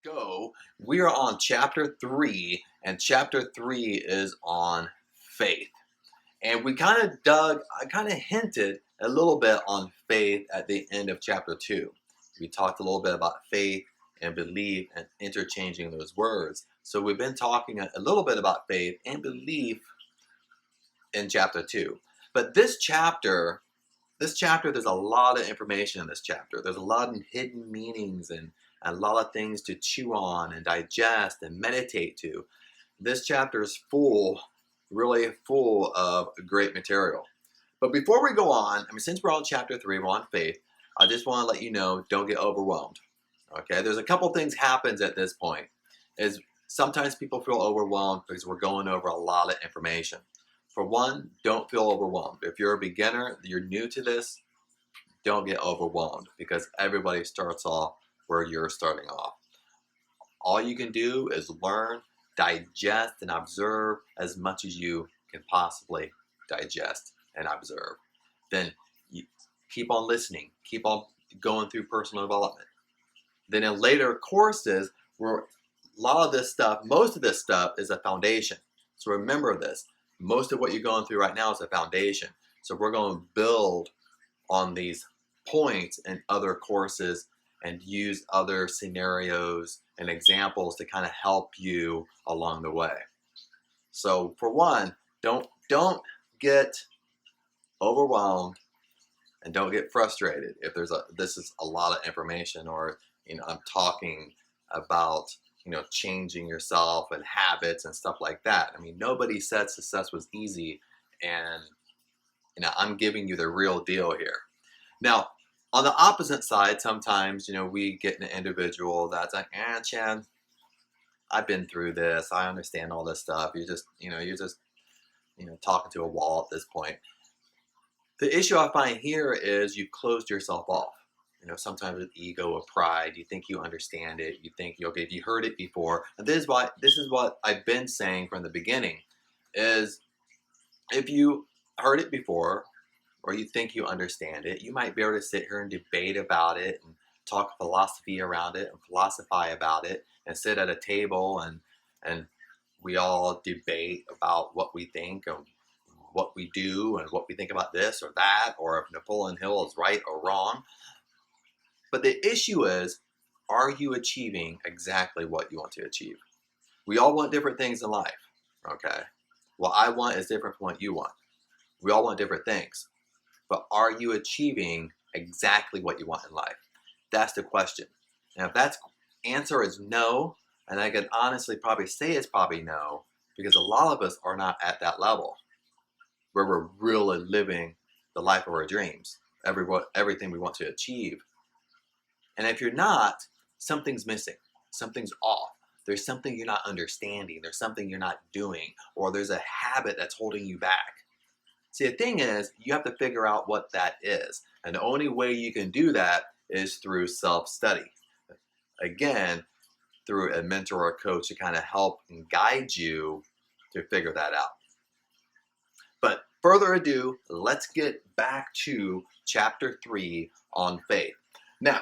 Go. We are on chapter 3, and chapter 3 is on faith. And I kind of hinted a little bit on faith at the end of chapter 2. We talked a little bit about faith and belief and interchanging those words. So we've been talking a little bit about faith and belief in chapter 2. But this chapter, there's a lot of information in this chapter. There's a lot of hidden meanings and a lot of things to chew on and digest and meditate to. This chapter is really full of great material. But before we go on, since we're on chapter 3, we're on faith, I just want to let you know, don't get overwhelmed. Okay, there's a couple things happens at this point. Is sometimes people feel overwhelmed because we're going over a lot of information. For one, don't feel overwhelmed. If you're a beginner, you're new to this, don't get overwhelmed because everybody starts off where you're starting off. All you can do is learn, digest, and observe as much as you can possibly digest and observe. Then you keep on listening, keep on going through personal development. Then in later courses, where a lot of this stuff, most of this stuff is a foundation. So remember this. Most of what you're going through right now is a foundation. So we're going to build on these points in other courses and use other scenarios and examples to kind of help you along the way. So for one, don't get overwhelmed and don't get frustrated if this is a lot of information, or I'm talking about changing yourself and habits and stuff like that. Nobody said success was easy, and I'm giving you the real deal here. Now, on the opposite side, sometimes we get an individual that's like, Chad, I've been through this. I understand all this stuff. You're just talking to a wall at this point. The issue I find here is you've closed yourself off. Sometimes with ego or pride, you think you understand it. You think, okay, if you heard it before. And this is what I've been saying from the beginning, is if you heard it before or you think you understand it, you might be able to sit here and debate about it and talk philosophy around it and philosophize about it and sit at a table and we all debate about what we think and what we do and what we think about this or that, or if Napoleon Hill is right or wrong. But the issue is, are you achieving exactly what you want to achieve? We all want different things in life, okay? What I want is different from what you want. We all want different things. But are you achieving exactly what you want in life? That's the question. And if that answer is no, and I can honestly probably say it's probably no, because a lot of us are not at that level where we're really living the life of our dreams, everything we want to achieve. And if you're not, something's missing. Something's off. There's something you're not understanding. There's something you're not doing. Or there's a habit that's holding you back. See, the thing is, you have to figure out what that is. And the only way you can do that is through self-study. Again, through a mentor or coach to kind of help and guide you to figure that out. But further ado, let's get back to chapter 3 on faith. Now,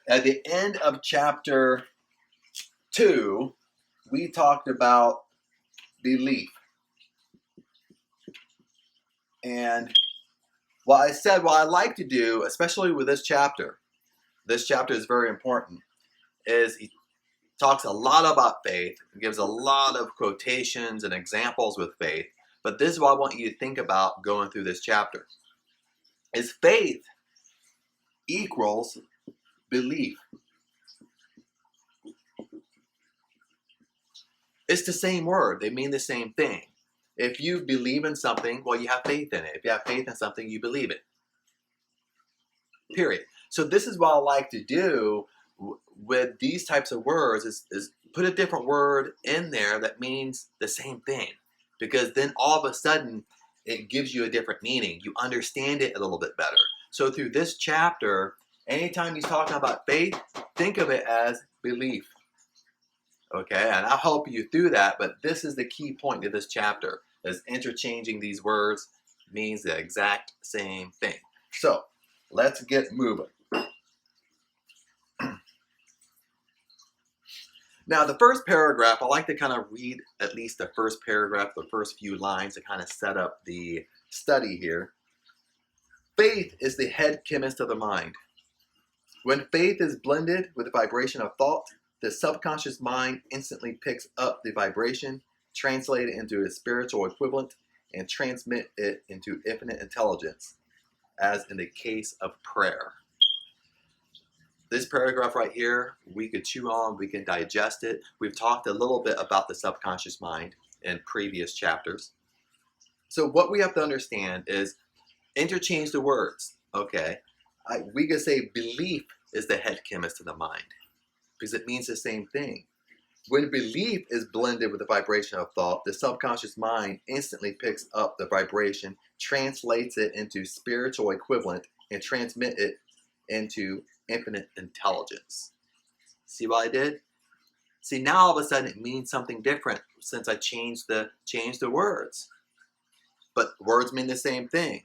at the end of chapter 2, we talked about belief. And what I like to do, especially with this chapter is very important, is he talks a lot about faith, gives a lot of quotations and examples with faith. But this is what I want you to think about going through this chapter. Is faith equals belief. It's the same word. They mean the same thing. If you believe in something, well, you have faith in it. If you have faith in something, you believe it. Period. So this is what I like to do with these types of words is put a different word in there that means the same thing. Because then all of a sudden, it gives you a different meaning. You understand it a little bit better. So through this chapter, anytime he's talking about faith, think of it as belief. Okay, and I'll help you through that, but this is the key point to this chapter, is interchanging these words means the exact same thing. So, let's get moving. Now, the first paragraph, I like to kind of read at least the first paragraph, the first few lines to kind of set up the study here. Faith is the head chemist of the mind. When faith is blended with the vibration of thought, the subconscious mind instantly picks up the vibration, translate it into a spiritual equivalent, and transmit it into infinite intelligence, as in the case of prayer. This paragraph right here, we could chew on, we can digest it. We've talked a little bit about the subconscious mind in previous chapters. So what we have to understand is interchange the words, okay? We could say belief is the head chemist of the mind because it means the same thing. When belief is blended with the vibration of thought, the subconscious mind instantly picks up the vibration, translates it into spiritual equivalent, and transmit it into infinite intelligence. See what I did? See, now all of a sudden it means something different since I changed the words. But words mean the same thing.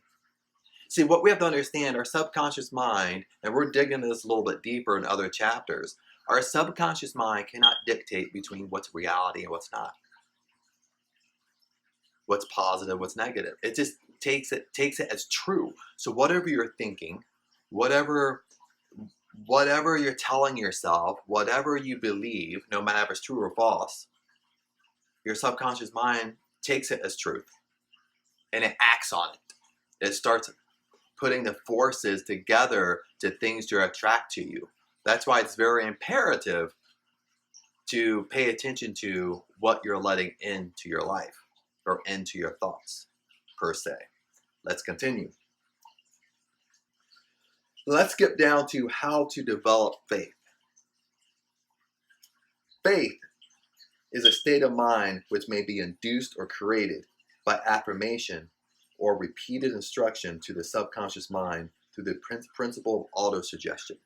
See, what we have to understand, our subconscious mind, and we're digging this a little bit deeper in other chapters, our subconscious mind cannot dictate between what's reality and what's not. What's positive, what's negative. It just takes it as true. So whatever you're thinking, whatever you're telling yourself, whatever you believe, no matter if it's true or false, your subconscious mind takes it as truth and it acts on it. It starts putting the forces together to things to attract to you. That's why it's very imperative to pay attention to what you're letting into your life or into your thoughts, per se. Let's continue. Let's get down to how to develop faith. Faith is a state of mind which may be induced or created by affirmation or repeated instruction to the subconscious mind through the principle of autosuggestion.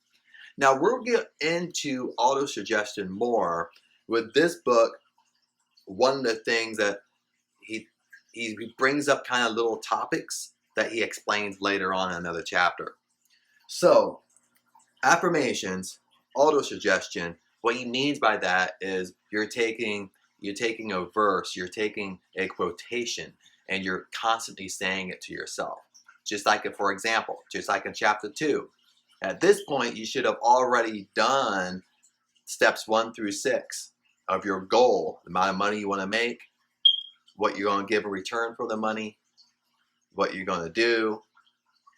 Now, we'll get into autosuggestion more with this book. One of the things that he brings up kind of little topics that he explains later on in another chapter. So, affirmations, autosuggestion, what he means by that is you're taking a verse, you're taking a quotation, and you're constantly saying it to yourself. Just like, for example, just like in chapter 2. At this point, you should have already done steps 1 through 6 of your goal, the amount of money you want to make, what you're going to give in return for the money, what you're going to do,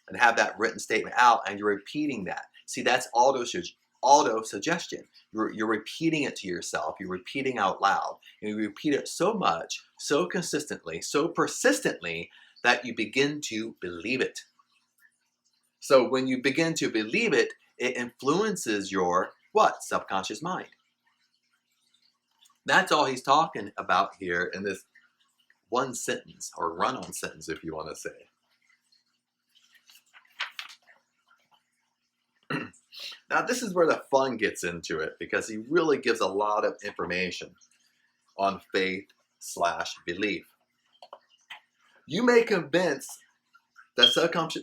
and have that written statement out, and you're repeating that. See, that's auto-suggestion. You're repeating it to yourself. You're repeating out loud. And you repeat it so much, so consistently, so persistently, that you begin to believe it. So when you begin to believe it, it influences your, what? Subconscious mind. That's all he's talking about here in this one sentence, or run-on sentence, if you want to say. Now, this is where the fun gets into it, because he really gives a lot of information on faith/belief. You may convince the subconscious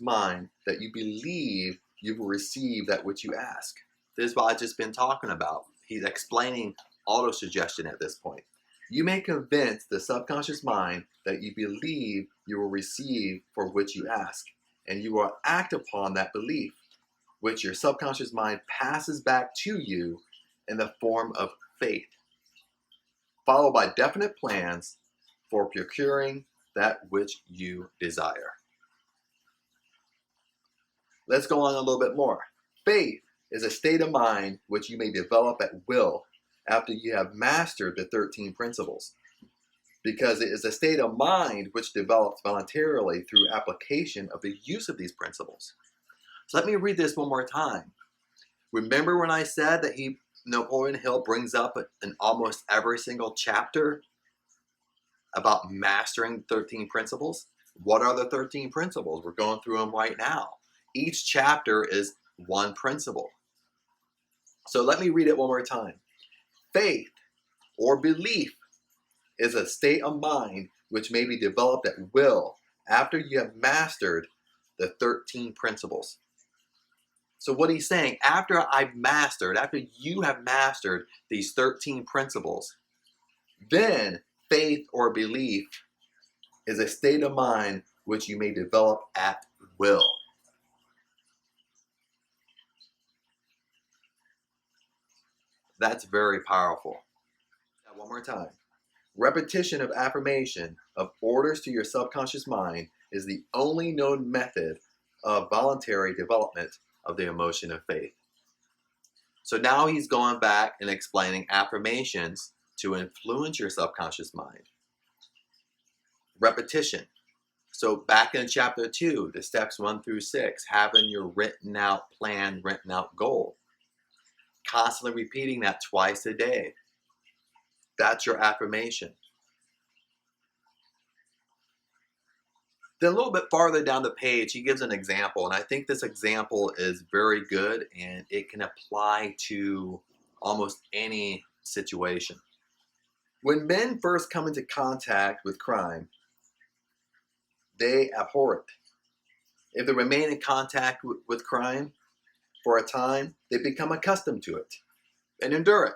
mind that you believe you will receive that which you ask. This is what I've just been talking about. He's explaining autosuggestion at this point. You may convince the subconscious mind that you believe you will receive for which you ask, and you will act upon that belief, which your subconscious mind passes back to you in the form of faith, followed by definite plans for procuring that which you desire. Let's go on a little bit more. Faith is a state of mind which you may develop at will after you have mastered the 13 principles, because it is a state of mind which develops voluntarily through application of the use of these principles. So let me read this one more time. Remember when I said that Napoleon Hill brings up in almost every single chapter about mastering 13 principles? What are the 13 principles? We're going through them right now. Each chapter is one principle. So let me read it one more time. Faith or belief is a state of mind which may be developed at will after you have mastered the 13 principles. So what he's saying, after you have mastered these 13 principles, then faith or belief is a state of mind which you may develop at will. That's very powerful. Now, one more time. Repetition of affirmation of orders to your subconscious mind is the only known method of voluntary development of the emotion of faith. So now he's going back and explaining affirmations to influence your subconscious mind. Repetition. So back in chapter 2, the steps 1 through 6, having your written out plan, written out goal. Constantly repeating that twice a day. That's your affirmation. Then a little bit farther down the page, he gives an example, and I think this example is very good, and it can apply to almost any situation. When men first come into contact with crime, they abhor it. If they remain in contact with crime for a time, they become accustomed to it and endure it.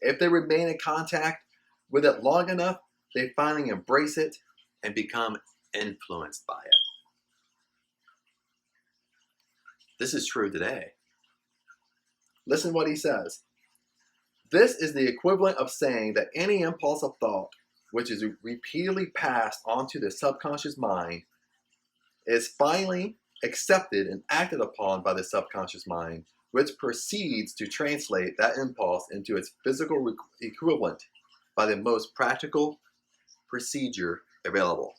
If they remain in contact with it long enough, they finally embrace it and become influenced by it. This is true today. Listen what he says. This is the equivalent of saying that any impulse of thought which is repeatedly passed onto the subconscious mind is finally accepted and acted upon by the subconscious mind, which proceeds to translate that impulse into its physical equivalent by the most practical procedure available.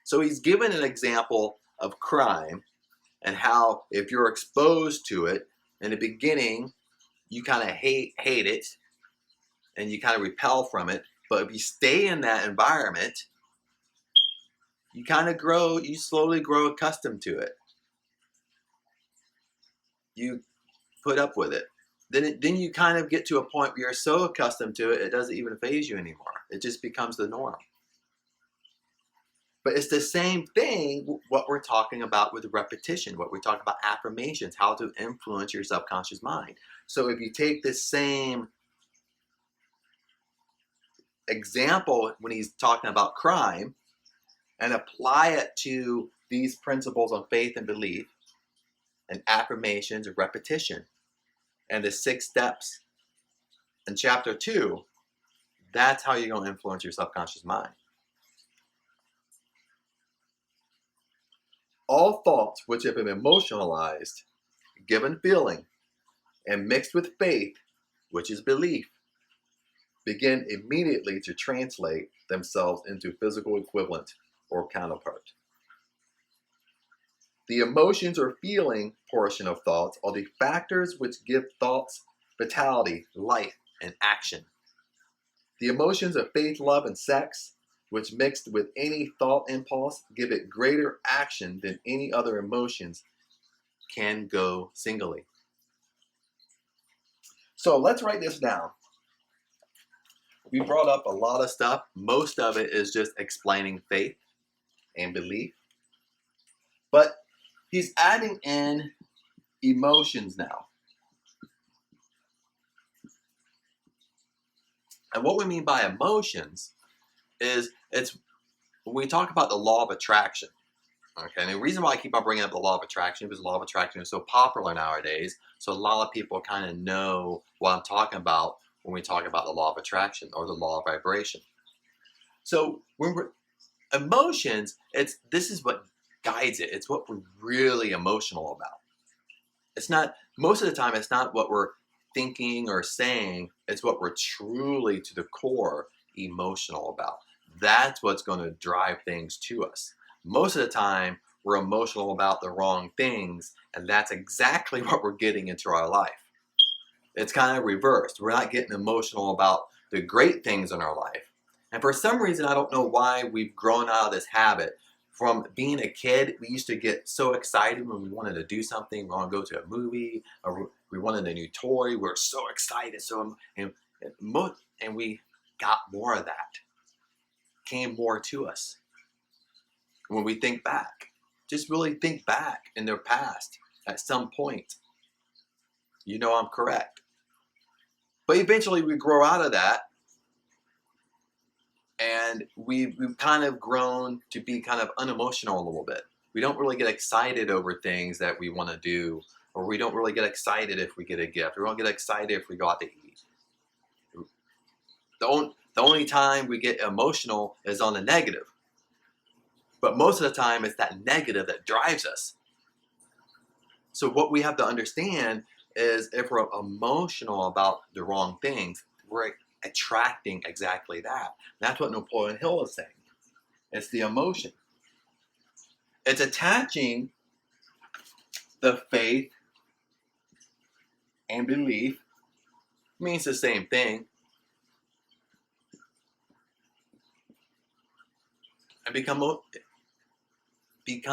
So he's given an example of crime and how if you're exposed to it in the beginning, you kind of hate it and you kind of repel from it. But if you stay in that environment, you slowly grow accustomed to it. You put up with it. Then you kind of get to a point where you're so accustomed to it, it doesn't even faze you anymore. It just becomes the norm. But it's the same thing, what we're talking about with repetition, what we're talking about affirmations, how to influence your subconscious mind. So if you take this same example when he's talking about crime and apply it to these principles of faith and belief and affirmations and repetition and the 6 steps in chapter 2, that's how you're going to influence your subconscious mind. All thoughts which have been emotionalized, given feeling, and mixed with faith, which is belief, begin immediately to translate themselves into physical equivalent or counterpart. The emotions or feeling portion of thoughts are the factors which give thoughts vitality, life, and action. The emotions of faith, love, and sex, which mixed with any thought impulse, give it greater action than any other emotions can go singly. So let's write this down. We brought up a lot of stuff. Most of it is just explaining faith and belief. But he's adding in emotions now. And what we mean by emotions is it's when we talk about the law of attraction. Okay, and the reason why I keep on bringing up the law of attraction is because the law of attraction is so popular nowadays. So a lot of people kind of know what I'm talking about when we talk about the law of attraction or the law of vibration. So when we're emotions, this is what guides it. It's what we're really emotional about. It's not, most of the time, it's not what we're thinking or saying. It's what we're truly to the core emotional about. That's what's going to drive things to us. Most of the time, we're emotional about the wrong things, and that's exactly what we're getting into our life. It's kind of reversed. We're not getting emotional about the great things in our life. And for some reason, I don't know why we've grown out of this habit. From being a kid, we used to get so excited when we wanted to do something. We want to go to a movie, or we wanted a new toy. We're so excited. And we got more of that. Came more to us when we think back. just really think back in their past at some point. You know I'm correct. But eventually we grow out of that, and we've kind of grown to be kind of unemotional a little bit. We don't really get excited over things that we want to do, or we don't really get excited if we get a gift. We don't get excited if we go out to eat. The only time we get emotional is on the negative. But most of the time, it's that negative that drives us. So what we have to understand is if we're emotional about the wrong things, we're attracting exactly that. That's what Napoleon Hill is saying. It's the emotion. It's attaching the faith and belief. It means the same thing. And become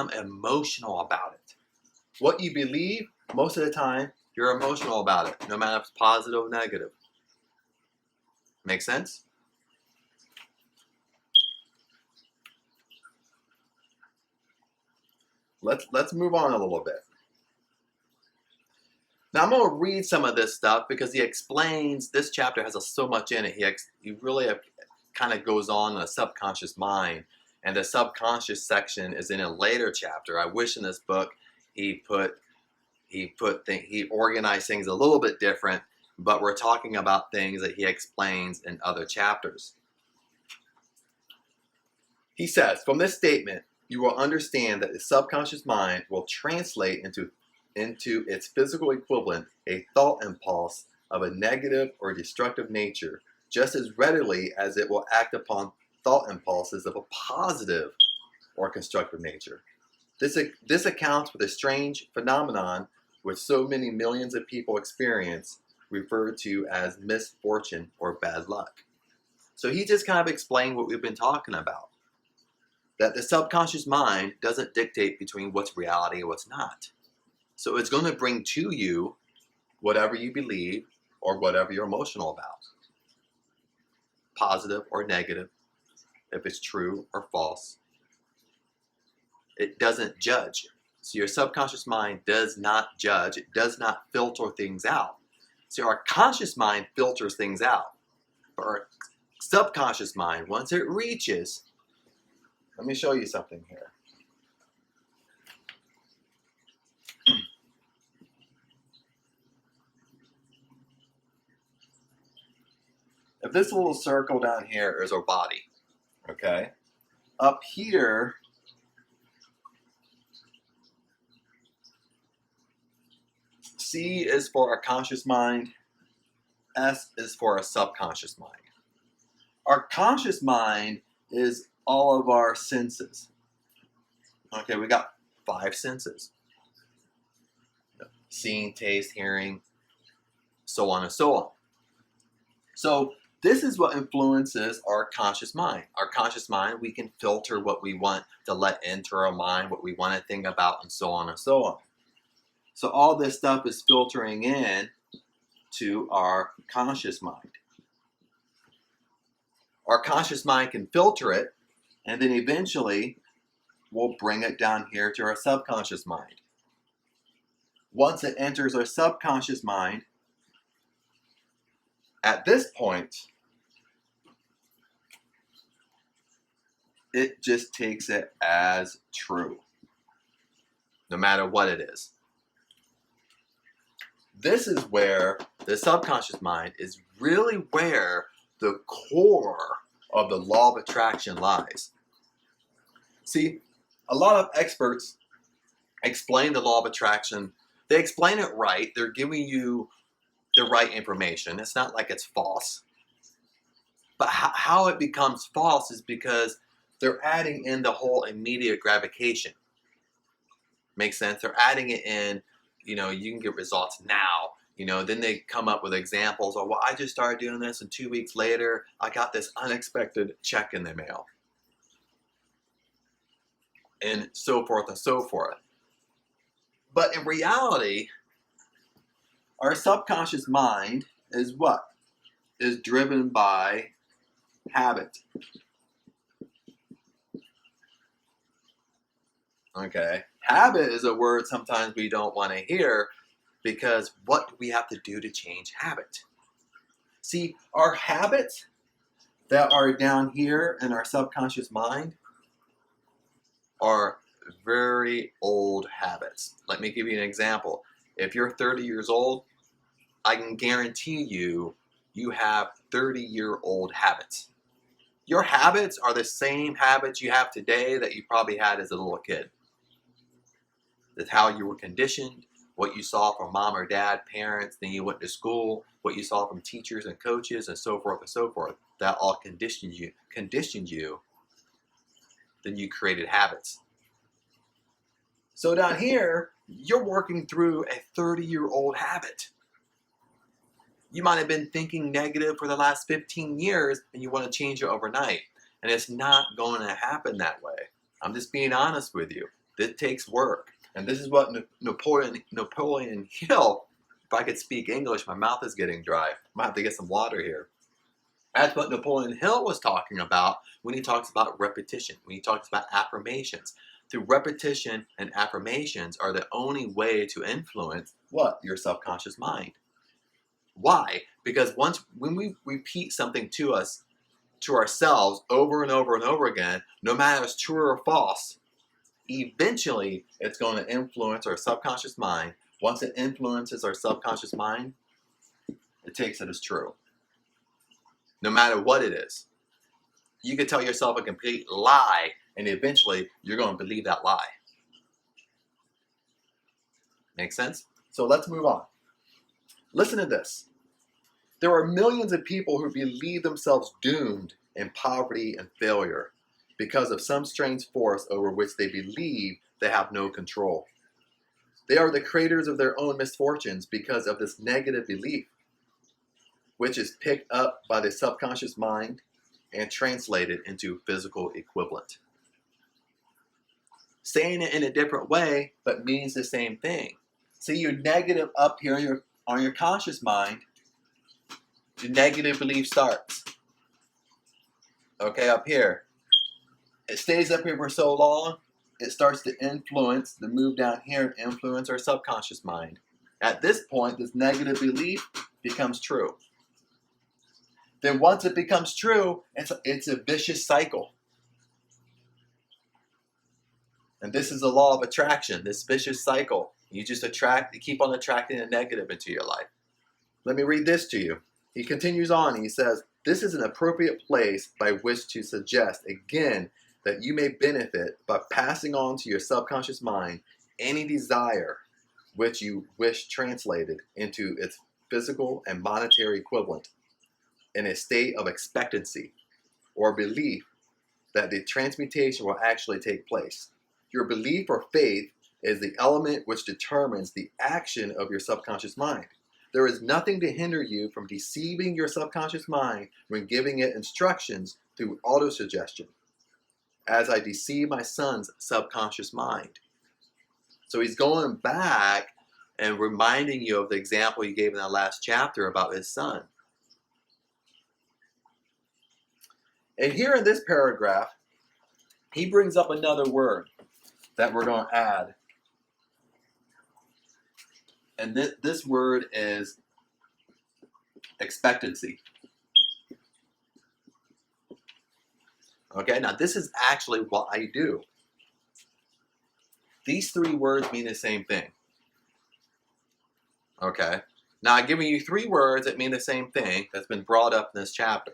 emotional about it. What you believe, most of the time, you're emotional about it, no matter if it's positive or negative. Make sense? Let's move on a little bit. Now I'm going to read some of this stuff because he explains, this chapter has so much in it. He really kind of goes on the subconscious mind, and the subconscious section is in a later chapter. I wish in this book he organized things a little bit different, but we're talking about things that he explains in other chapters. He says, from this statement, you will understand that the subconscious mind will translate into its physical equivalent a thought impulse of a negative or destructive nature, just as readily as it will act upon thought impulses of a positive or constructive nature. This accounts for the strange phenomenon which so many millions of people experience, referred to as misfortune or bad luck. So he just kind of explained what we've been talking about. That the subconscious mind doesn't dictate between what's reality and what's not. So it's going to bring to you whatever you believe or whatever you're emotional about. Positive or negative, if it's true or false. It doesn't judge. So your subconscious mind does not judge. It does not filter things out. So our conscious mind filters things out. But our subconscious mind, once it reaches, let me show you something here. If this little circle down here is our body, okay? Up here, C is for our conscious mind, S is for our subconscious mind. Our conscious mind is all of our senses. Okay, we got 5 senses. Seeing, taste, hearing, so on and so on. So this is what influences our conscious mind. Our conscious mind, we can filter what we want to let into our mind, what we want to think about, and so on and so on. So all this stuff is filtering in to our conscious mind. Our conscious mind can filter it, and then eventually we'll bring it down here to our subconscious mind. Once it enters our subconscious mind, at this point, it just takes it as true, no matter what it is. This is where the subconscious mind is really where the core of the law of attraction lies. See, a lot of experts explain the law of attraction. They explain it right. They're giving you the right information. It's not like it's false. But how it becomes false is because they're adding in the whole immediate gratification. Makes sense? They're adding it in, you can get results now. Then they come up with examples. Oh, well, I just started doing this, and 2 weeks later, I got this unexpected check in the mail. And so forth and so forth. But in reality, our subconscious mind is what? Is driven by habit. Okay? Habit is a word sometimes we don't want to hear because what do we have to do to change habit? See, our habits that are down here in our subconscious mind are very old habits. Let me give you an example. If you're 30 years old, I can guarantee you, you have 30-year-old habits. Your habits are the same habits you have today that you probably had as a little kid. That's how you were conditioned, what you saw from mom or dad, parents, then you went to school, what you saw from teachers and coaches, and so forth and so forth. That all conditioned you. Then you created habits. So down here, you're working through a 30-year-old habit. You might have been thinking negative for the last 15 years and you want to change it overnight. And it's not going to happen that way. I'm just being honest with you. This takes work. And this is what Napoleon Hill, if I could speak English, my mouth is getting dry. I might have to get some water here. That's what Napoleon Hill was talking about when he talks about repetition, when he talks about affirmations. Through repetition and affirmations are the only way to influence what? Your subconscious mind. Why? Because when we repeat something to ourselves over and over and over again, no matter if it's true or false, eventually it's going to influence our subconscious mind. Once it influences our subconscious mind, it takes it as true. No matter what it is. You could tell yourself a complete lie, and eventually you're going to believe that lie. Make sense? So let's move on. Listen to this. There are millions of people who believe themselves doomed in poverty and failure because of some strange force over which they believe they have no control. They are the creators of their own misfortunes because of this negative belief, which is picked up by the subconscious mind and translated into physical equivalent. Saying it in a different way, but means the same thing. See, your negative up here on your conscious mind, the negative belief starts. Okay, up here. It stays up here for so long, it starts to influence the move down here and influence our subconscious mind. At this point, this negative belief becomes true. Then once it becomes true, it's a vicious cycle. And this is the law of attraction, this vicious cycle. You just keep on attracting the negative into your life. Let me read this to you. He continues on, he says, this is an appropriate place by which to suggest again that you may benefit by passing on to your subconscious mind any desire which you wish translated into its physical and monetary equivalent in a state of expectancy or belief that the transmutation will actually take place. Your belief or faith is the element which determines the action of your subconscious mind. There is nothing to hinder you from deceiving your subconscious mind when giving it instructions through autosuggestion, as I deceive my son's subconscious mind. So he's going back and reminding you of the example he gave in that last chapter about his son. And here in this paragraph, he brings up another word that we're going to add. And this word is expectancy. Okay, now this is actually what I do. These three words mean the same thing. Okay, now I'm giving you three words that mean the same thing that's been brought up in this chapter.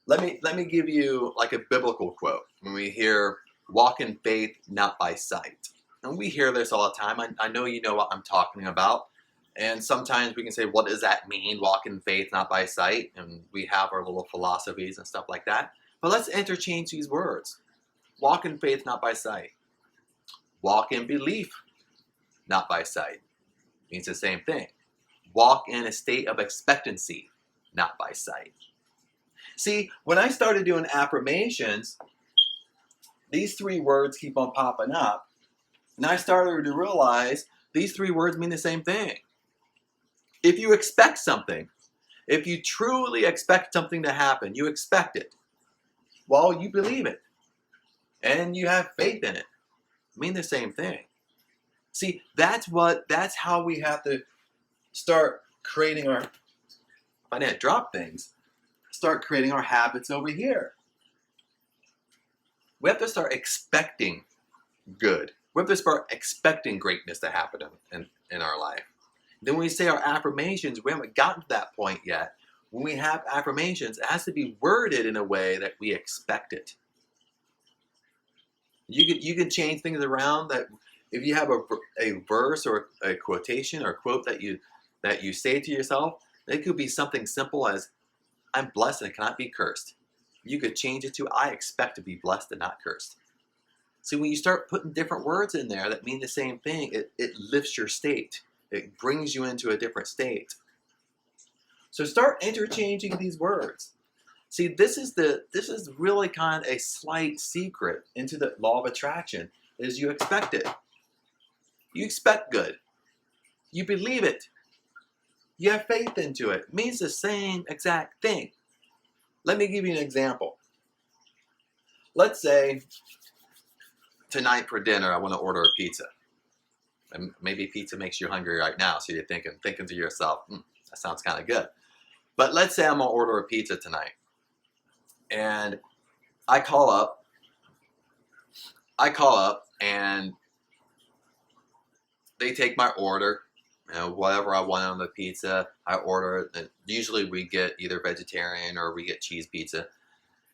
Let me give you like a biblical quote when we hear walk in faith, not by sight. And we hear this all the time. I know you know what I'm talking about. And sometimes we can say, what does that mean? Walk in faith, not by sight. And we have our little philosophies and stuff like that. But let's interchange these words. Walk in faith, not by sight. Walk in belief, not by sight. Means the same thing. Walk in a state of expectancy, not by sight. See, when I started doing affirmations, these three words keep on popping up. And I started to realize these three words mean the same thing. If you expect something, if you truly expect something to happen, you expect it. Well, you believe it. And you have faith in it. mean the same thing. See, that's how we have to start creating our, if I didn't drop things, start creating our habits over here. We have to start expecting good. We have to start expecting greatness to happen in our life. Then when we say our affirmations, we haven't gotten to that point yet. When we have affirmations, it has to be worded in a way that we expect it. You can change things around. That if you have a verse or a quotation or a quote that you say to yourself, it could be something simple as, I'm blessed and cannot be cursed. You could change it to, I expect to be blessed and not cursed. See, when you start putting different words in there that mean the same thing, it lifts your state. It brings you into a different state. So start interchanging these words. See, this is really kind of a slight secret into the law of attraction, is you expect it. You expect good. You believe it. You have faith into it. It means the same exact thing. Let me give you an example. Let's say tonight for dinner, I want to order a pizza. And maybe pizza makes you hungry right now, so you're thinking to yourself, that sounds kind of good. But let's say I'm going to order a pizza tonight. And I call up and they take my order, whatever I want on the pizza, I order it. Usually we get either vegetarian or we get cheese pizza.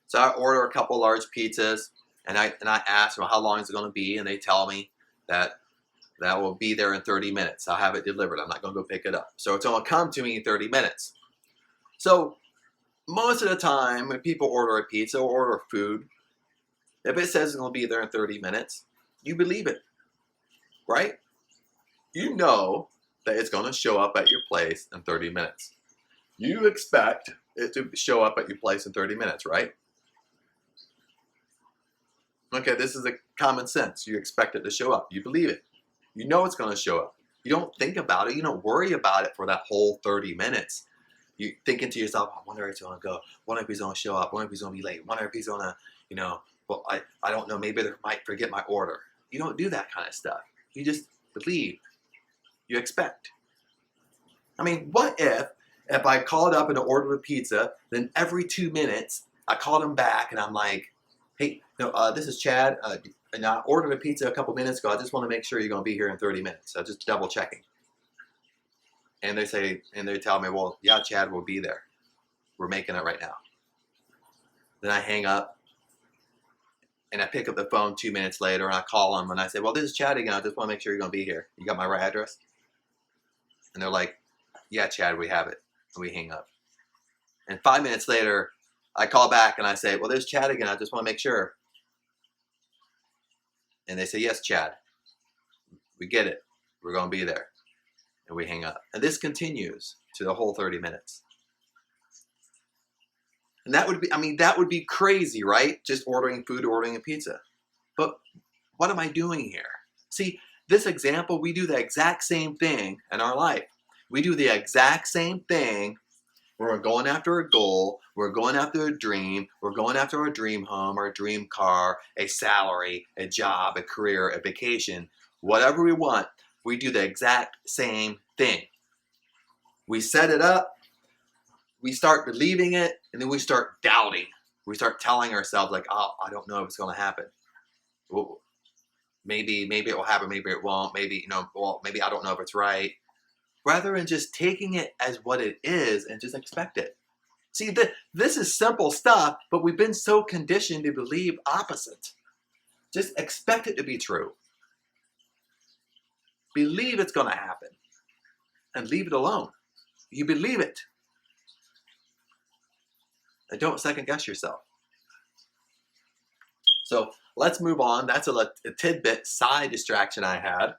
So I order a couple large pizzas, and I ask them how long is it going to be, and they tell me that will be there in 30 minutes. I'll have it delivered. I'm not going to go pick it up. So it's going to come to me in 30 minutes. So most of the time when people order a pizza or order food, if it says it's going to be there in 30 minutes, you believe it, right? You know that it's going to show up at your place in 30 minutes. You expect it to show up at your place in 30 minutes, right? Okay, this is a common sense. You expect it to show up. You believe it. You know it's going to show up. You don't think about it. You don't worry about it for that whole 30 minutes. You thinking to yourself, I wonder if he's going to go. I wonder if he's going to show up. I wonder if he's going to be late. I wonder if he's going to, well, I don't know. Maybe they might forget my order. You don't do that kind of stuff. You just believe. You expect. I mean, what if I called up and ordered a pizza, then every 2 minutes I called him back and I'm like, hey, no, this is Chad, and I ordered a pizza a couple minutes ago. I just want to make sure you're going to be here in 30 minutes. So just double checking. And they tell me, well, yeah, Chad will be there. We're making it right now. Then I hang up and I pick up the phone 2 minutes later and I call them and I say, well, this is Chad again. I just want to make sure you're going to be here. You got my right address? And they're like, yeah, Chad, we have it. And we hang up. And 5 minutes later, I call back and I say, well, there's Chad again. I just want to make sure. And they say, yes, Chad. We get it. We're going to be there. And we hang up. And this continues to the whole 30 minutes. And that would be crazy, right? Just ordering food, ordering a pizza. But what am I doing here? See, this example, we do the exact same thing in our life. We do the exact same thing when we're going after a goal, we're going after a dream, we're going after our dream home, our dream car, a salary, a job, a career, a vacation, whatever we want, we do the exact same thing. We set it up, we start believing it, and then we start doubting. We start telling ourselves like, oh, I don't know if it's going to happen. Well, maybe it will happen, maybe it won't, maybe I don't know if it's right. Rather than just taking it as what it is and just expect it. See, this is simple stuff, but we've been so conditioned to believe opposite. Just expect it to be true. Believe it's going to happen. And leave it alone. You believe it. And don't second guess yourself. So let's move on. That's a tidbit side distraction I had.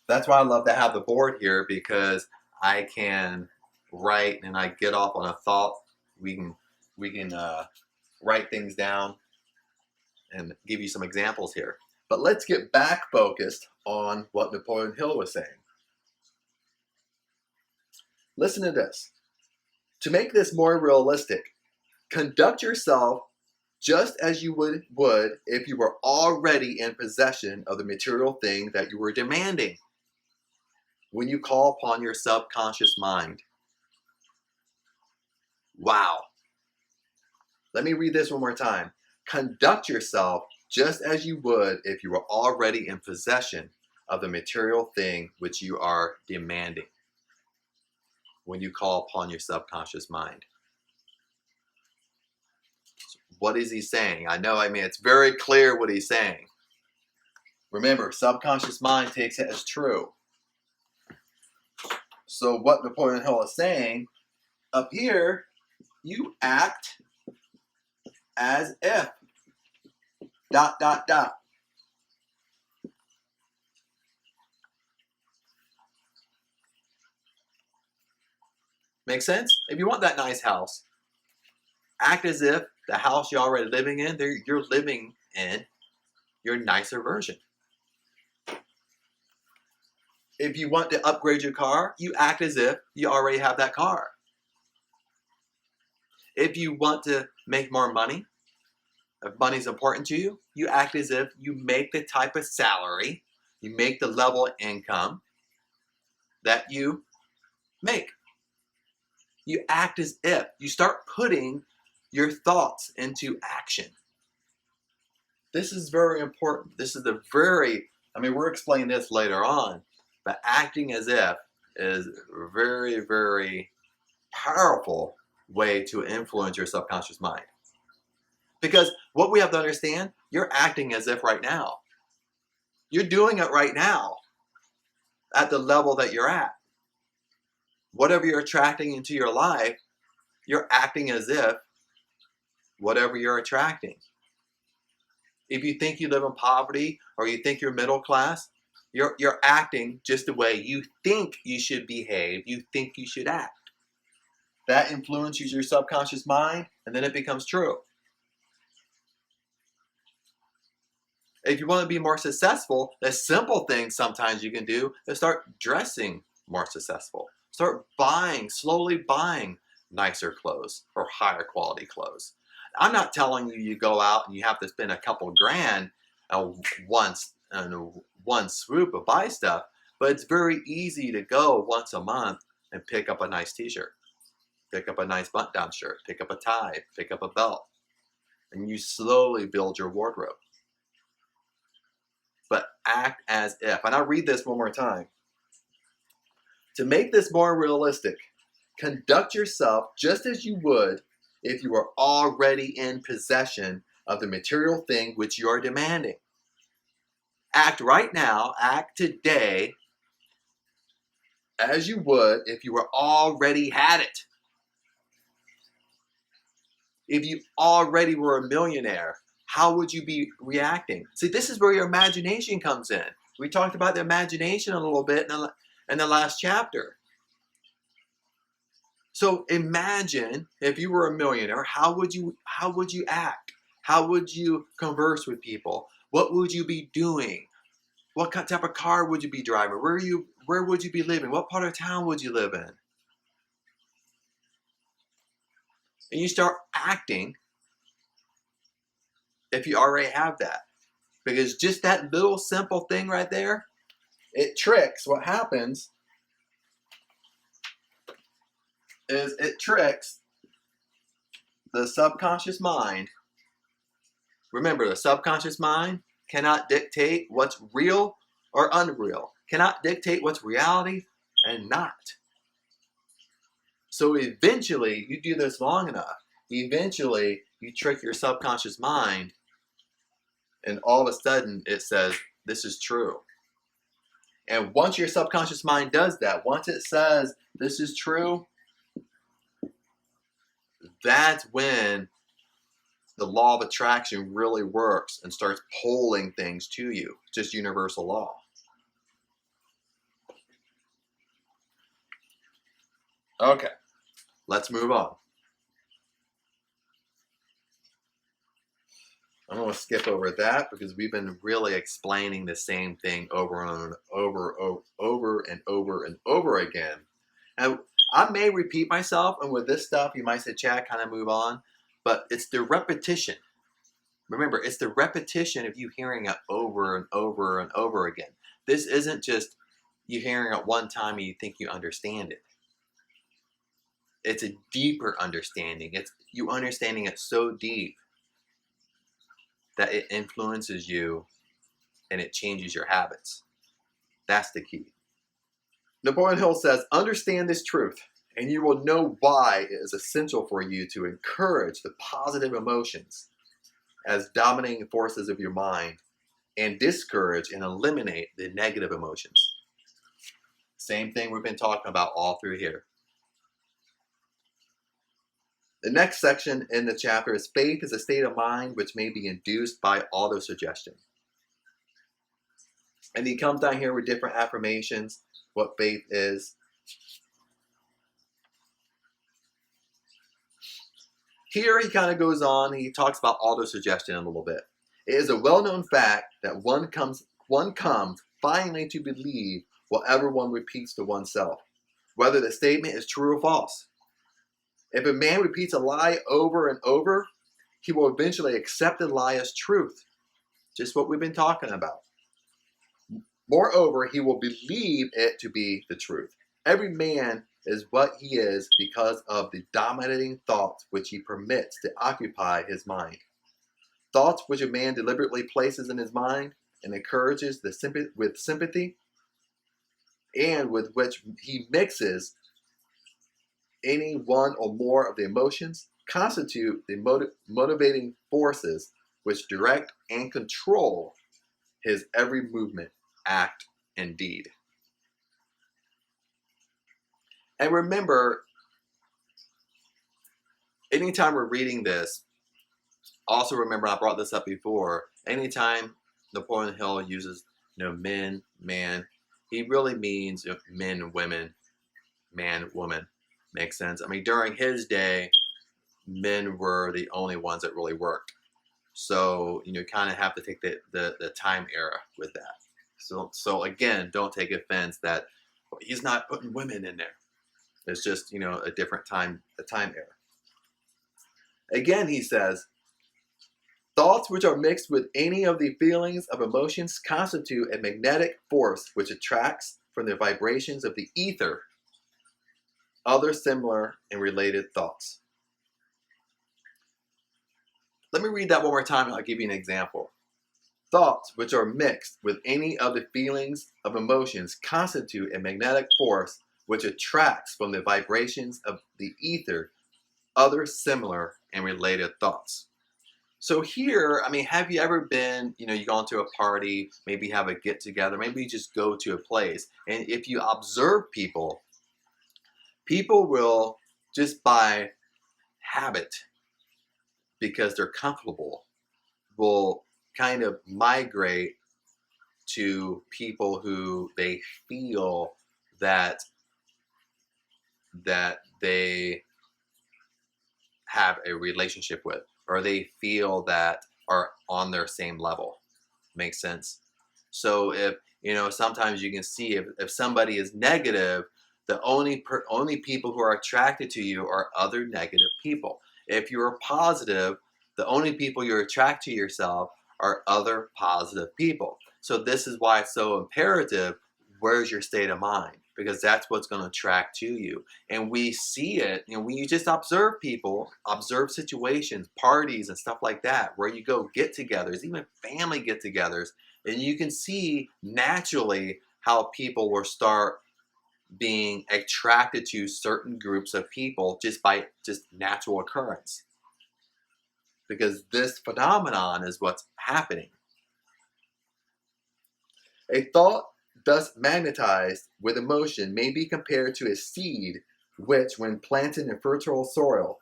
That's why I love to have the board here, because I can write and I get off on a thought. We can write things down and give you some examples here. But let's get back focused on what Napoleon Hill was saying. Listen to this. To make this more realistic, conduct yourself just as you would if you were already in possession of the material thing that you were demanding. When you call upon your subconscious mind. Wow. Let me read this one more time. Conduct yourself just as you would if you were already in possession of the material thing which you are demanding. When you call upon your subconscious mind. What is he saying? I mean, it's very clear what he's saying. Remember, subconscious mind takes it as true. So what Napoleon Hill is saying, up here, you act as if, ... Make sense? If you want that nice house, act as if the house you're already living in, you're living in your nicer version. If you want to upgrade your car, you act as if you already have that car. If you want to make more money, if money's important to you, you act as if you make the type of salary, you make the level of income that you make. You act as if. You start putting your thoughts into action. This is very important. This is we're explaining this later on, but acting as if is a very, very powerful way to influence your subconscious mind. Because what we have to understand, you're acting as if right now. You're doing it right now at the level that you're at. Whatever you're attracting into your life, you're acting as if whatever you're attracting. If you think you live in poverty or you think you're middle class, you're acting just the way you think you should behave, you think you should act. That influences your subconscious mind, and then it becomes true. If you want to be more successful, the simple thing sometimes you can do is start dressing more successful. Start slowly buying nicer clothes or higher quality clothes. I'm not telling you go out and you have to spend a couple grand once in one swoop to buy stuff, but it's very easy to go once a month and pick up a nice t-shirt, pick up a nice button-down shirt, pick up a tie, pick up a belt, and you slowly build your wardrobe. But act as if. And I'll read this one more time. To make this more realistic, conduct yourself just as you would if you were already in possession of the material thing which you are demanding. Act right now, act today, as you would if you were already had it. If you already were a millionaire, how would you be reacting? See, this is where your imagination comes in. We talked about the imagination a little bit in the last chapter. So imagine if you were a millionaire, how would you act? How would you converse with people? What would you be doing? What type of car would you be driving? Where would you be living? What part of town would you live in? And you start acting if you already have that. Because just that little simple thing right there, it tricks. What happens is it tricks the subconscious mind. Remember, the subconscious mind cannot dictate what's real or unreal. Cannot dictate what's reality and not. So eventually, you do this long enough, eventually you trick your subconscious mind, and all of a sudden it says, this is true. And once your subconscious mind does that, once it says, this is true, that's when the law of attraction really works and starts pulling things to you. Just universal law. Okay, let's move on. I'm going to skip over that because we've been really explaining the same thing over and over again. And I may repeat myself, and with this stuff, you might say, Chad, kind of move on. But it's the repetition. Remember, it's the repetition of you hearing it over and over and over again. This isn't just you hearing it one time and you think you understand it. It's a deeper understanding. It's you understanding it so deep that it influences you and it changes your habits. That's the key. Napoleon Hill says, understand this truth, and you will know why it is essential for you to encourage the positive emotions as dominating forces of your mind and discourage and eliminate the negative emotions. Same thing we've been talking about all through here. The next section in the chapter is faith is a state of mind which may be induced by autosuggestion. And he comes down here with different affirmations, what faith is. Here he kind of goes on, he talks about autosuggestion a little bit. It is a well-known fact that one comes finally to believe whatever one repeats to oneself, whether the statement is true or false. If a man repeats a lie over and over, he will eventually accept the lie as truth. Just what we've been talking about. Moreover, he will believe it to be the truth. Every man is what he is because of the dominating thoughts which he permits to occupy his mind. Thoughts which a man deliberately places in his mind and encourages with sympathy, and with which he mixes any one or more of the emotions, constitute the motivating forces which direct and control his every movement, act, and deed. And remember, anytime we're reading this, also remember, I brought this up before, anytime Napoleon Hill uses men, man, he really means men, women, man, woman. Makes sense? I mean, during his day, men were the only ones that really worked. So, kind of have to take the time era with that. So again, don't take offense that he's not putting women in there. It's just, a different time era. Again, he says, thoughts which are mixed with any of the feelings of emotions constitute a magnetic force which attracts from the vibrations of the ether other similar and related thoughts. Let me read that one more time and I'll give you an example. Thoughts which are mixed with any of the feelings of emotions constitute a magnetic force which attracts from the vibrations of the ether other similar and related thoughts. So here, have you ever been, you go into a party, maybe have a get together, maybe you just go to a place, and if you observe people will just by habit, because they're comfortable, will kind of migrate to people who they feel that they have a relationship with, or they feel that are on their same level. Makes sense? So if, sometimes you can see if somebody is negative, the only people who are attracted to you are other negative people. If you're positive, the only people you're attracted to yourself are other positive people. So this is why it's so imperative, where's your state of mind? Because that's what's going to attract to you. And we see it, when you just observe people, observe situations, parties and stuff like that, where you go get-togethers, even family get-togethers, and you can see naturally how people will start being attracted to certain groups of people just by natural occurrence. Because this phenomenon is what's happening. A thought thus magnetized with emotion may be compared to a seed which, when planted in fertile soil,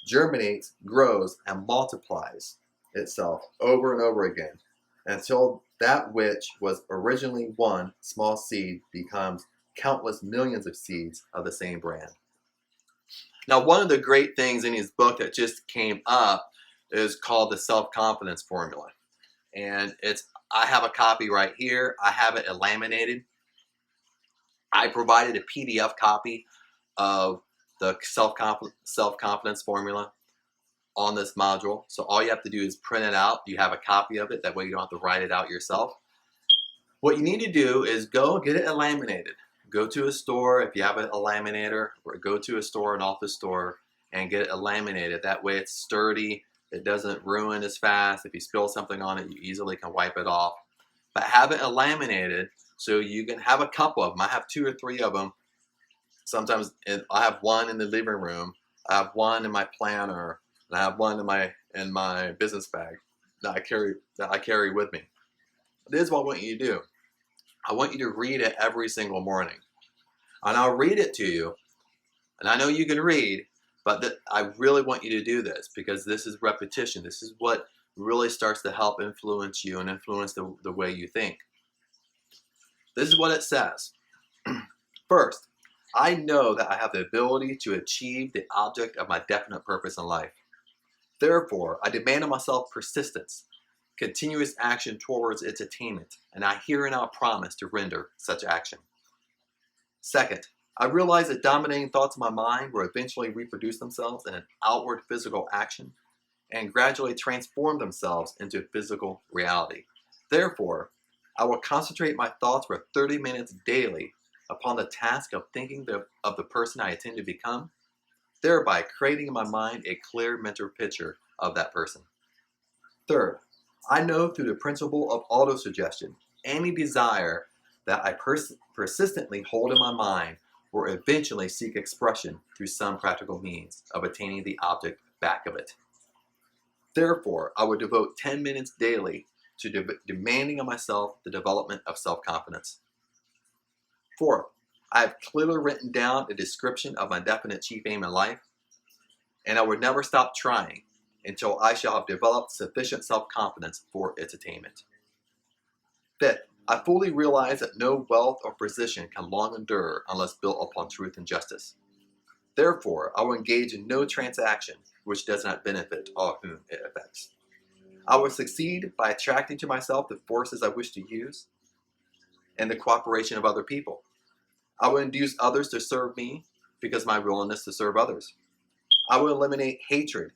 germinates, grows, and multiplies itself over and over again until that which was originally one small seed becomes countless millions of seeds of the same brand. Now, one of the great things in his book that just came up is called the self-confidence formula. And I have a copy right here. I have it laminated. I provided a PDF copy of the self-confidence formula on this module. So all you have to do is print it out. You have a copy of it. That way you don't have to write it out yourself. What you need to do is go get it laminated. Go to a store if you have a laminator, or go to a store, an office store, and get it laminated. That way it's sturdy. It doesn't ruin as fast. If you spill something on it, you easily can wipe it off. But have it laminated so you can have a couple of them. I have 2 or 3 of them. Sometimes I have one in the living room. I have one in my planner, and I have one in my business bag that I carry with me. This is what I want you to do. I want you to read it every single morning. And I'll read it to you. And I know you can read, but I really want you to do this because this is repetition. This is what really starts to help influence you and influence the way you think. This is what it says. First, I know that I have the ability to achieve the object of my definite purpose in life. Therefore, I demand of myself persistence, continuous action towards its attainment, and I hereby promise to render such action. Second, I realize that dominating thoughts in my mind will eventually reproduce themselves in an outward physical action and gradually transform themselves into physical reality. Therefore, I will concentrate my thoughts for 30 minutes daily upon the task of thinking of the person I intend to become, thereby creating in my mind a clear mental picture of that person. Third, I know through the principle of autosuggestion, any desire that I persistently hold in my mind will eventually seek expression through some practical means of attaining the object back of it. Therefore, I would devote 10 minutes daily to demanding of myself the development of self-confidence. Fourth, I have clearly written down a description of my definite chief aim in life, and I would never stop trying until I shall have developed sufficient self-confidence for its attainment. Fifth, I fully realize that no wealth or position can long endure unless built upon truth and justice. Therefore, I will engage in no transaction which does not benefit all whom it affects. I will succeed by attracting to myself the forces I wish to use and the cooperation of other people. I will induce others to serve me because of my willingness to serve others. I will eliminate hatred,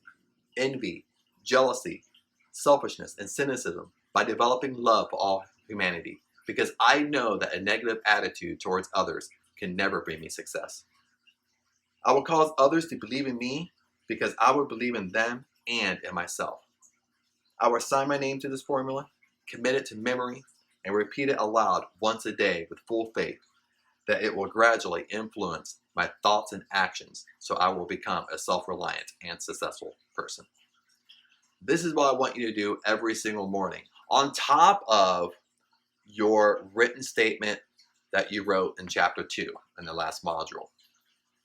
envy, jealousy, selfishness, and cynicism by developing love for all humanity, because I know that a negative attitude towards others can never bring me success. I will cause others to believe in me because I will believe in them and in myself. I will assign my name to this formula, commit it to memory, and repeat it aloud once a day with full faith that it will gradually influence my thoughts and actions so I will become a self-reliant and successful person. This is what I want you to do every single morning, on top of your written statement that you wrote in chapter 2 in the last module.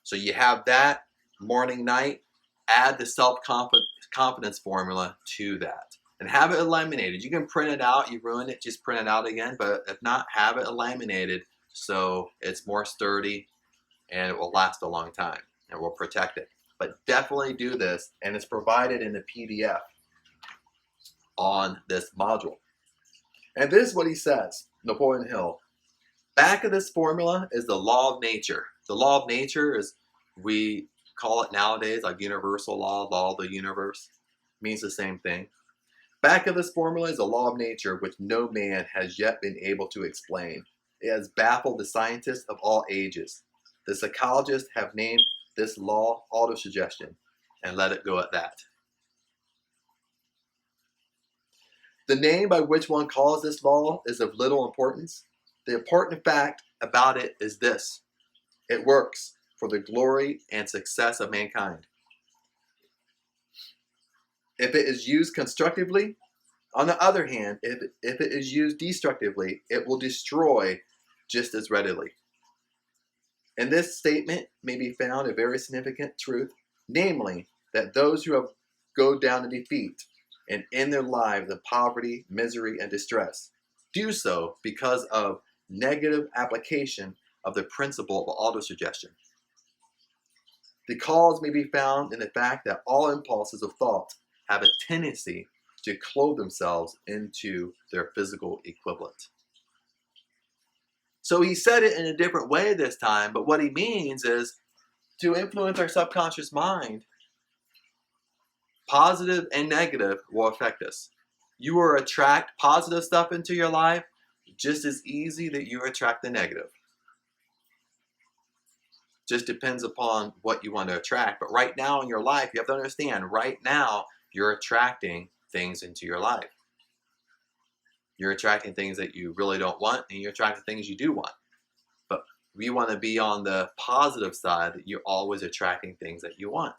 So you have that morning, night, add the self-confidence formula to that. And have it laminated. You can print it out. You ruin it, just print it out again. But if not, have it laminated so it's more sturdy and it will last a long time and will protect it. But definitely do this, and it's provided in the PDF on this module. And this is what he says, Napoleon Hill. Back of this formula is the law of nature. The law of nature is, we call it nowadays, like universal law of the universe. Means the same thing. Back of this formula is a law of nature which no man has yet been able to explain. It has baffled the scientists of all ages. The psychologists have named this law autosuggestion and let it go at that. The name by which one calls this law is of little importance. The important fact about it is this: it works for the glory and success of mankind. If it is used constructively, on the other hand, if it is used destructively, it will destroy just as readily. In this statement may be found a very significant truth, namely that those who go down to defeat and end their lives in poverty, misery, and distress do so because of negative application of the principle of autosuggestion. The cause may be found in the fact that all impulses of thought have a tendency to clothe themselves into their physical equivalent. So he said it in a different way this time, but what he means is to influence our subconscious mind positive and negative will affect us. You will attract positive stuff into your life just as easy that you attract the negative. Just depends upon what you want to attract. But right now in your life, you have to understand, right now, you're attracting things into your life. You're attracting things that you really don't want, and you're attracting things you do want. But we want to be on the positive side, that you're always attracting things that you want.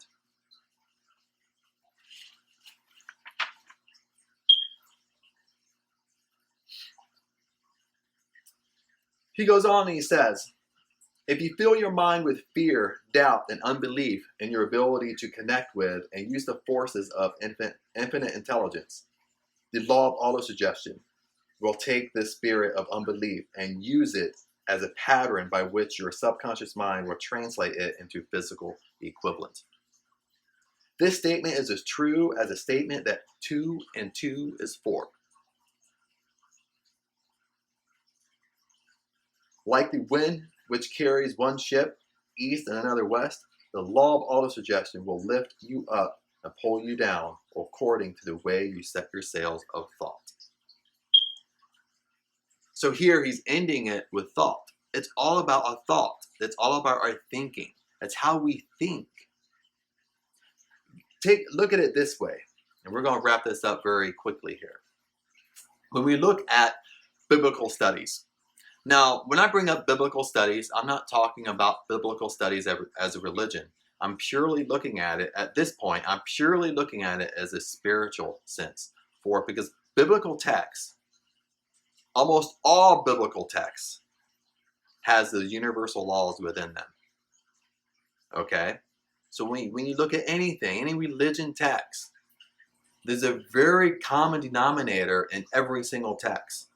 He goes on and he says, if you fill your mind with fear, doubt, and unbelief in your ability to connect with and use the forces of infinite intelligence, the law of autosuggestion will take this spirit of unbelief and use it as a pattern by which your subconscious mind will translate it into physical equivalent. This statement is as true as a statement that 2 and 2 is 4. Like the wind which carries one ship east and another west, the law of autosuggestion will lift you up and pull you down according to the way you set your sails of thought. So here he's ending it with thought. It's all about our thought. It's all about our thinking. It's how we think. Look at it this way, and we're going to wrap this up very quickly here. When we look at biblical studies, now, when I bring up biblical studies, I'm not talking about biblical studies as a religion. I'm purely looking at it, at this point, I'm purely looking at it as a spiritual sense for it, because biblical texts, almost all biblical texts, has the universal laws within them. Okay? So when you look at anything, any religion text, there's a very common denominator in every single text.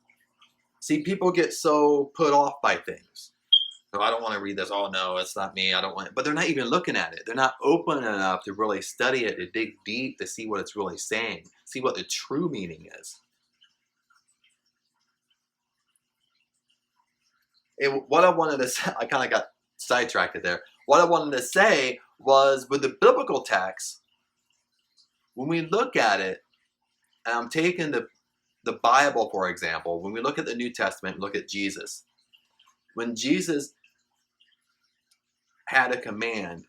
See, people get so put off by things. So I don't want to read this. Oh, no, it's not me. I don't want it. But they're not even looking at it. They're not open enough to really study it, to dig deep, to see what it's really saying, see what the true meaning is. What I wanted to say, I kind of got sidetracked there. What I wanted to say was, with the biblical text, when we look at it, and I'm taking the Bible, for example, when we look at the New Testament, look at Jesus. When Jesus had a command,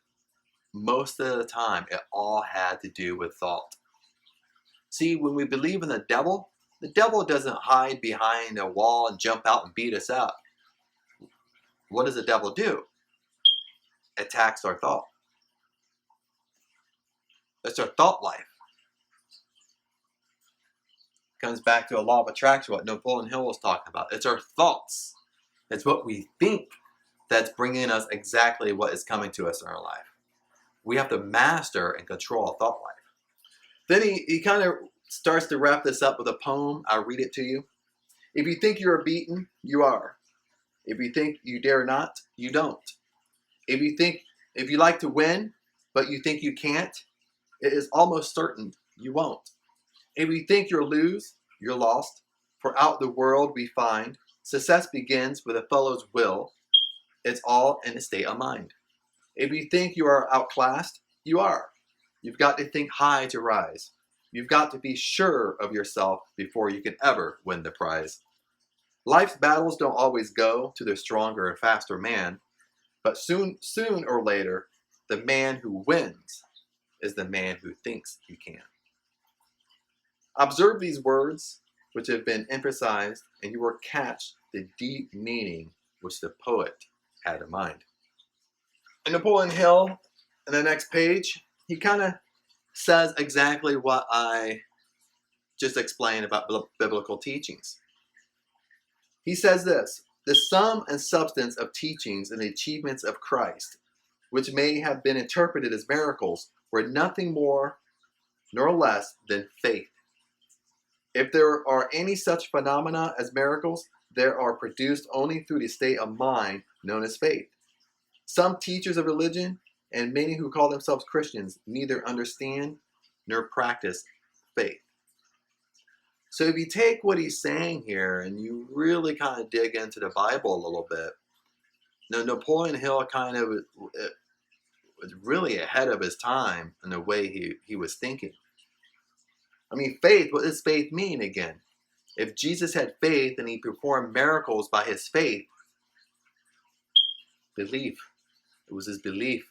most of the time, it all had to do with thought. See, when we believe in the devil doesn't hide behind a wall and jump out and beat us up. What does the devil do? Attacks our thought. That's our thought life. Comes back to a law of attraction, what Napoleon Hill was talking about. It's our thoughts. It's what we think that's bringing us exactly what is coming to us in our life. We have to master and control our thought life. Then he kind of starts to wrap this up with a poem. I'll read it to you. If you think you are beaten, you are. If you think you dare not, you don't. If you like to win, but you think you can't, it is almost certain you won't. If you think you'll lose, you're lost. For out the world we find, success begins with a fellow's will. It's all in a state of mind. If you think you are outclassed, you are. You've got to think high to rise. You've got to be sure of yourself before you can ever win the prize. Life's battles don't always go to the stronger and faster man, but soon or later, the man who wins is the man who thinks he can. Observe these words which have been emphasized, and you will catch the deep meaning which the poet had in mind. And Napoleon Hill, in the next page, he kind of says exactly what I just explained about biblical teachings. He says this: the sum and substance of teachings and the achievements of Christ, which may have been interpreted as miracles, were nothing more nor less than faith. If there are any such phenomena as miracles, they are produced only through the state of mind known as faith. Some teachers of religion and many who call themselves Christians neither understand nor practice faith. So if you take what he's saying here and you really kind of dig into the Bible a little bit, now Napoleon Hill kind of was really ahead of his time in the way he was thinking. I mean, faith, what does faith mean again? If Jesus had faith and he performed miracles by his faith, belief, it was his belief.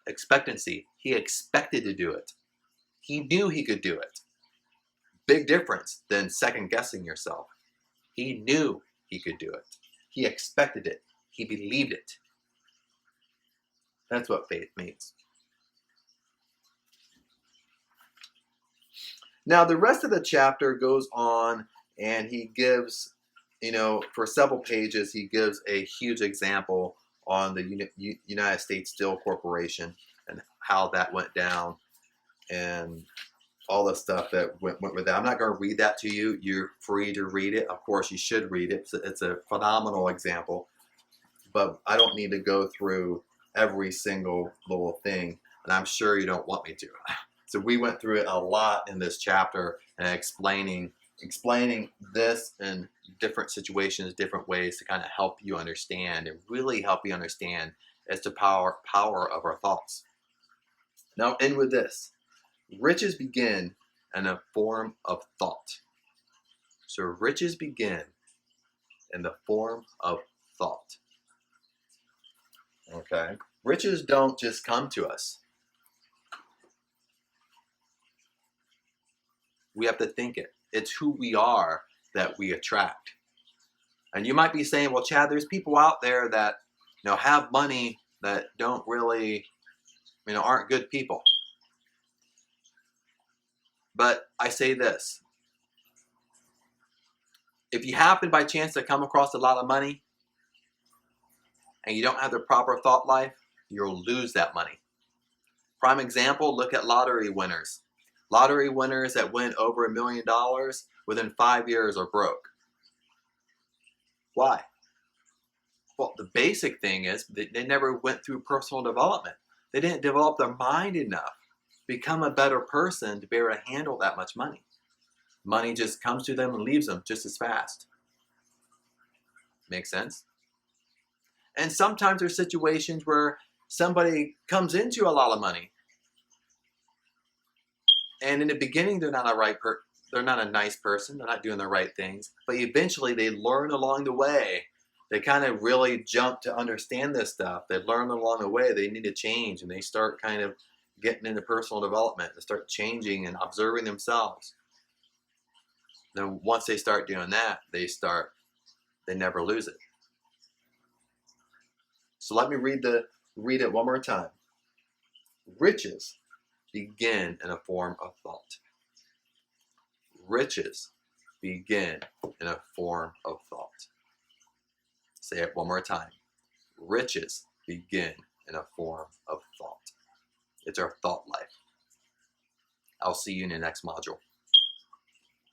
Expectancy, he expected to do it. He knew he could do it. Big difference than second guessing yourself. He knew he could do it. He expected it. He believed it. That's what faith means. Now, the rest of the chapter goes on and he gives, for several pages, he gives a huge example on the United States Steel Corporation and how that went down and all the stuff that went with that. I'm not going to read that to you. You're free to read it. Of course, you should read it. It's a phenomenal example. But I don't need to go through every single little thing. And I'm sure you don't want me to. So we went through it a lot in this chapter and explaining this in different situations, different ways to kind of help you understand and really help you understand as to power of our thoughts. Now, end with this. Riches begin in a form of thought. So riches begin in the form of thought. Okay? Riches don't just come to us. We have to think it. It's who we are that we attract. And you might be saying, well, Chad, there's people out there that have money that don't really, aren't good people. But I say this. If you happen by chance to come across a lot of money and you don't have the proper thought life, you'll lose that money. Prime example, look at lottery winners. Lottery winners that win over $1 million within 5 years are broke. Why? Well, the basic thing is they never went through personal development. They didn't develop their mind enough, become a better person to be able to handle that much money. Money just comes to them and leaves them just as fast. Make sense? And sometimes there's situations where somebody comes into a lot of money, and in the beginning they're not they're not a nice person. They're not doing the right things. But eventually they learn along the way. They kind of really jump to understand this stuff. They learn along the way they need to change, and they start kind of getting into personal development. They start changing and observing themselves. Then once they start doing that, they never lose it. So let me read it one more time. Riches begin in a form of thought. Riches begin in a form of thought. Say it one more time. Riches begin in a form of thought. It's our thought life. I'll see you in the next module.